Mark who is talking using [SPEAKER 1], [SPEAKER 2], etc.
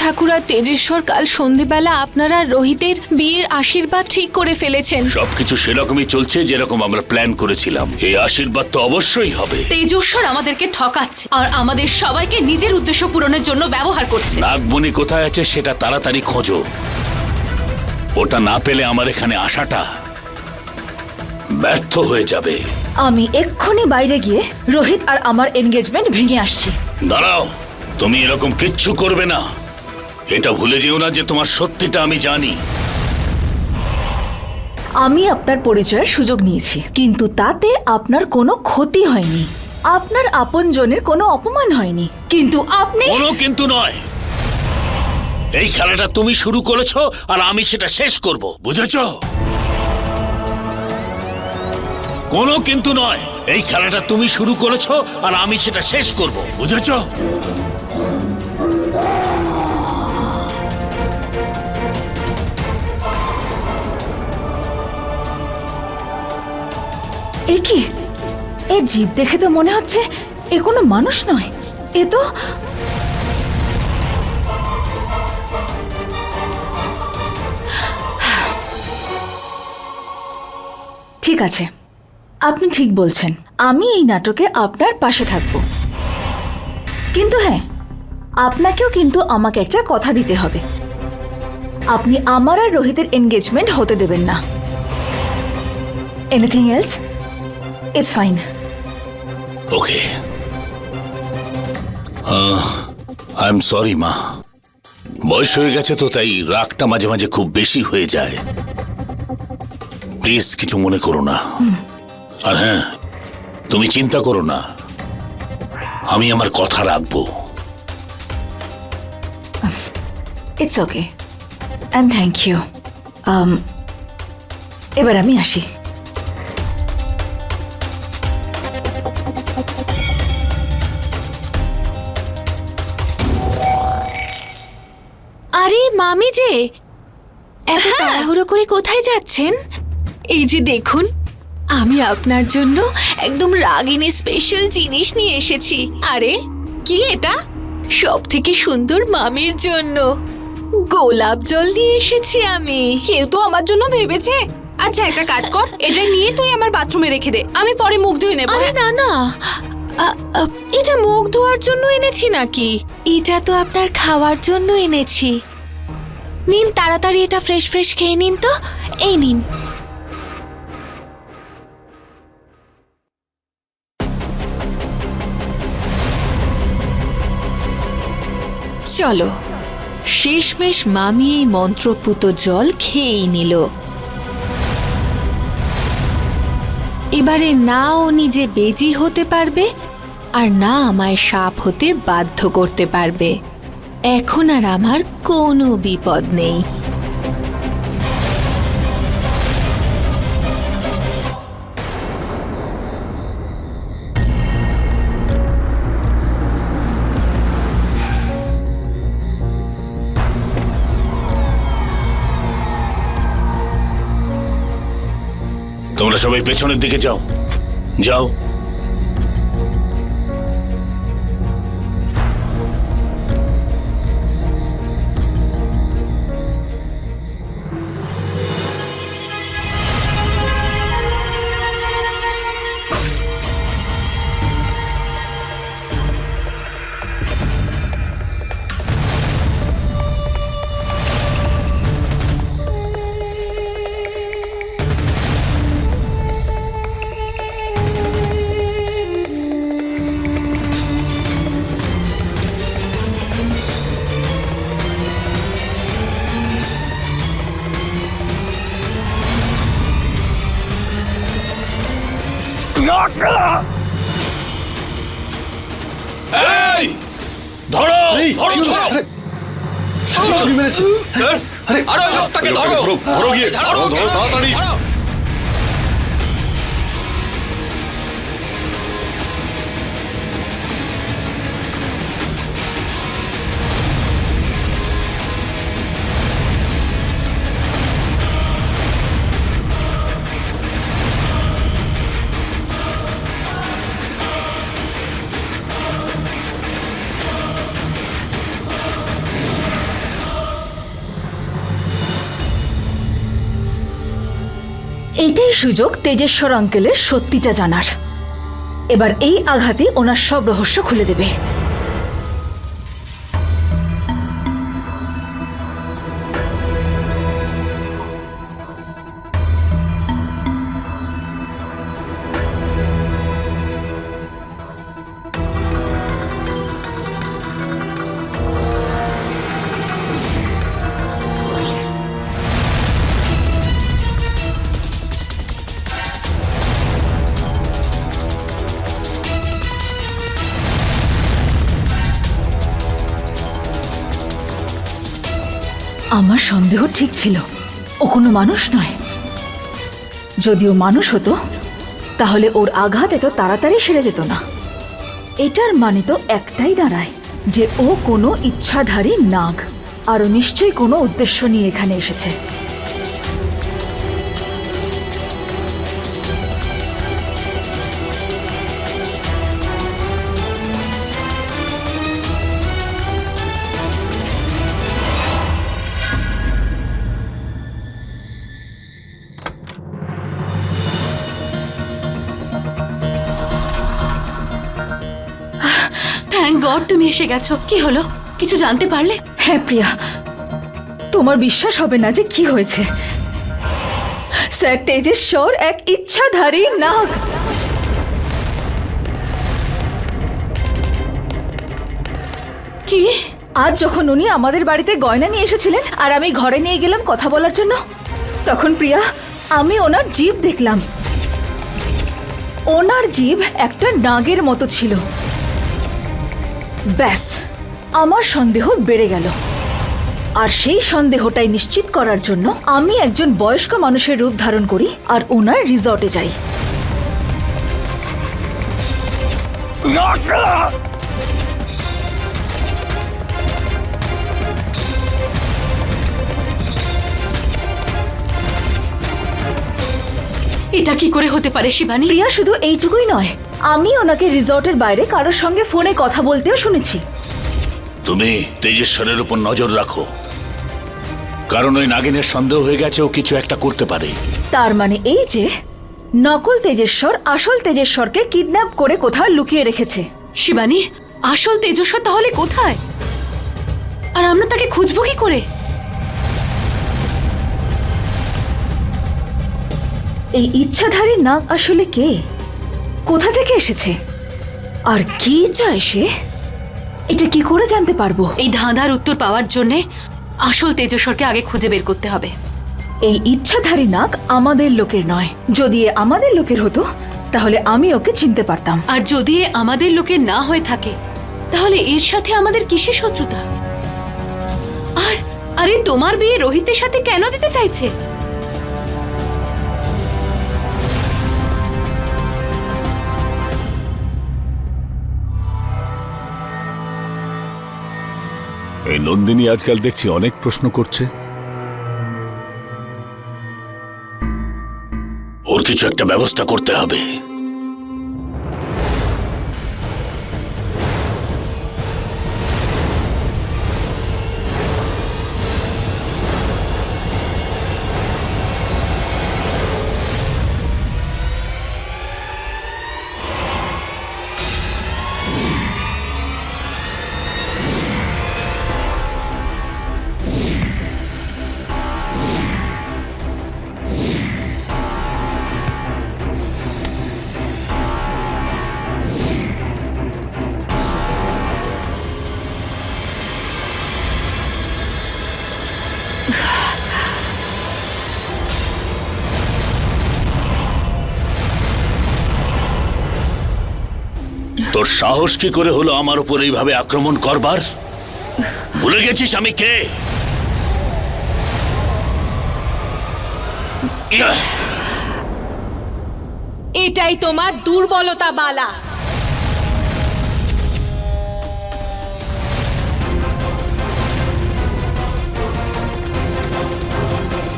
[SPEAKER 1] ঠাকুর আর তেজেশ্বর, কাল সন্ধেবেলা আপনারা রোহিতের বিয়ের আশীর্বাদ ঠিক করে ফেলেছেন।
[SPEAKER 2] সবকিছু সেরকমই চলছে যেরকম আমরা প্ল্যান করেছিলাম। এই আশীর্বাদ তো অবশ্যই হবে।
[SPEAKER 1] তেজেশ্বর আমাদেরকে ঠকাচ্ছে আর আমাদের সবাইকে নিজের উদ্দেশ্য পূরণের জন্য ব্যবহার করছে।
[SPEAKER 2] নাগমণি কোথায় আছে সেটা তাড়াতাড়ি খোঁজো। ওটা না পেলে আমার এখানে আসাটা ব্যর্থ হয়ে যাবে।
[SPEAKER 3] আমি এক্ষুনি বাইরে গিয়ে রোহিত আর আমার এনগেজমেন্ট ভেঙে আসছি।
[SPEAKER 2] দাঁড়াও, তুমি এরকম কিচ্ছু করবে না। এটা ভুলে যেও না যে তোমার সত্যিটা আমি জানি।
[SPEAKER 3] আমি আপনার পরিচয়ের সুযোগ নিয়েছি, কিন্তু তাতে আপনার কোনো ক্ষতি হয়নি, আপনার আপনজনের কোনো অপমান হয়নি। কিন্তু আপনি
[SPEAKER 2] কোনো কিন্তু নয়। এই খেলাটা তুমি শুরু করেছো আর আমি সেটা শেষ করব, বুঝেছো? কোনো কিন্তু নয়। এই খেলাটা তুমি শুরু করেছো আর আমি সেটা শেষ করব, বুঝেছো?
[SPEAKER 3] এ কি? এর জিভ দেখে তো মনে হচ্ছে এ কোনো মানুষ নয়। এ তো ঠিক আছে, আপনি ঠিক বলছেন। আমি এই নাটকে আপনার পাশে থাকব, কিন্তু হ্যাঁ, আপনাকেও কিন্তু আমাকে একটা কথা দিতে হবে। আপনি আমার আর রোহিতের এনগেজমেন্ট হতে দেবেন না। Anything else it's fine.
[SPEAKER 2] Okay, I am sorry মা। বয়স হয়ে গেছে তো, তাই রাগটা মাঝে মাঝে খুব বেশি হয়ে যায়। প্লিজ কিছু মনে করো না। আর হ্যাঁ, তুমি চিন্তা করো না, আমি আমার কথা রাখবো।
[SPEAKER 3] It's okay and thank you. এবার আমি আসি।
[SPEAKER 1] আরে মামি যে, এত তাড়াহুড়ো করে কোথায় যাচ্ছেন? এই যে দেখুন, আমি আপনার জন্য একদম রাগিনী স্পেশাল জিনিস নিয়ে এসেছি। আরে কি এটা? সব থেকে সুন্দর মামির জন্য গোলাপ জল নিয়ে এসেছি আমি।
[SPEAKER 4] কেউ তো আমার জন্য ভেবেছে। আচ্ছা একটা কাজ কর, এটা নিয়ে তুই আমার বাথরুমে রেখে দে, আমি পরে মুখ ধুয়ে নেবো।
[SPEAKER 1] আরে না না, এটা মুখ ধোয়ার জন্য এনেছি নাকি? এটা তো আপনার খাওয়ার জন্য এনেছি। নিন তাড়াতাড়ি এটা ফ্রেশ ফ্রেশ খেয়ে নিন তো। এই নিন। চলো, শেষমেশ মামি এই মন্ত্রপুত জল খেয়েই নিল। এবারে না ও নিজে বেজি হতে পারবে আর না আমায় সাপ হতে বাধ্য করতে পারবে। এখন আর আমার কোনো বিপদ নেই।
[SPEAKER 2] তোমরা সবাই পেছনের দিকে যাও, যাও। এই ধরো, ধরো, ধরো।
[SPEAKER 5] ছুরি মেরেছে।
[SPEAKER 2] স্যার,
[SPEAKER 5] আরে
[SPEAKER 2] আরে ওই লোকটাকে ধরো, ধরো গিয়ে, ধরো, ধরো তাড়াতাড়ি।
[SPEAKER 3] এইটাই সুযোগ তেজেশ্বর আঙ্কেলের সত্যিটা জানার। এবার এই আঘাতই ওনার সব রহস্য খুলে দেবে। আমার সন্দেহ ঠিক ছিল, ও কোনো মানুষ নয়। যদিও মানুষ হতো তাহলে ওর আঘাত এত তাড়াতাড়ি সেরে যেত না। এটার মানে তো একটাই দাঁড়ায় যে ও কোনো ইচ্ছাধারী নাগ, আরও নিশ্চয়ই কোনো উদ্দেশ্য নিয়ে এখানে এসেছে।
[SPEAKER 1] থ্যাংক গড তুমি এসে গেছো। কি হলো, কিছু জানতে পারলে?
[SPEAKER 3] হ্যাঁ প্রিয়া, তোমার বিশ্বাস হবে না যে কি হয়েছে। স্যার তেজেশ্বর এক ইচ্ছাধারী নাগ।
[SPEAKER 1] কি?
[SPEAKER 3] আজ যখন উনি আমাদের বাড়িতে গয়না নিয়ে এসেছিলেন আর আমি ঘরে নিয়ে গেলাম কথা বলার জন্য, তখন প্রিয়া আমি ওনার জিভ দেখলাম। ওনার জিভ একটা নাগের মতো ছিল। ব্যাস, আমার সন্দেহ বেড়ে গেল। আর সেই সন্দেহটাই নিশ্চিত করার জন্য আমি একজন বয়স্ক মানুষের রূপ ধারণ করি আর ওনার রিসর্টে যাই।
[SPEAKER 1] এটা কি করে হতে পারে শিবানী?
[SPEAKER 3] প্রিয়া শুধু এইটুকুই নয়, আমি ওনাকে রিসর্টের বাইরে কারোর সঙ্গে ফোনে কথা বলতেও শুনেছি।
[SPEAKER 2] তুমি তেজেশ্বরের উপর নজর রাখো, কারণ ওই নাগিনের সন্দেহ হয়ে গেছে ও কিছু একটা করতে পারে।
[SPEAKER 3] তার মানে এই যে নকল তেজেশ্বর আসল তেজেশ্বরকে কিডন্যাপ করে কোথাও লুকিয়ে রেখেছে।
[SPEAKER 1] শিবানী, আসল তেজস্বর তাহলে কোথায়? আর আমরা তাকে খুঁজবো কি করে?
[SPEAKER 3] এই ইচ্ছাধারী নাগ আসলে কে, কোথা থেকে এসেছে, আর কি চায় সে? এটা কি করে জানতে পারবো?
[SPEAKER 1] এই ধাঁধার উত্তর পাওয়ার জন্য আসল তেজস্বরকে আগে খুঁজে বের করতে হবে।
[SPEAKER 3] এই ইচ্ছাধারী নাগ আমাদের লোকের নয়। যদি এ আমাদের লোকের হতো তাহলে আমি ওকে চিনতে পারতাম।
[SPEAKER 1] আর যদি এ আমাদের লোকের না হয়ে থাকে তাহলে এর সাথে আমাদের কিসের শত্রুতা? আর আরে তোমার বিয়ে রোহিতের সাথে কেন দিতে চাইছে?
[SPEAKER 6] এই নন্দিনী আজকাল দেখছি অনেক প্রশ্ন করছে।
[SPEAKER 2] ওর কিছু একটা ব্যবস্থা করতে হবে। তোর সাহস কি করে হলো আমার উপর এইভাবে আক্রমণ করবার? ভুলে গেছিস আমি কে?
[SPEAKER 4] এটাই তোমার দুর্বলতা বালা।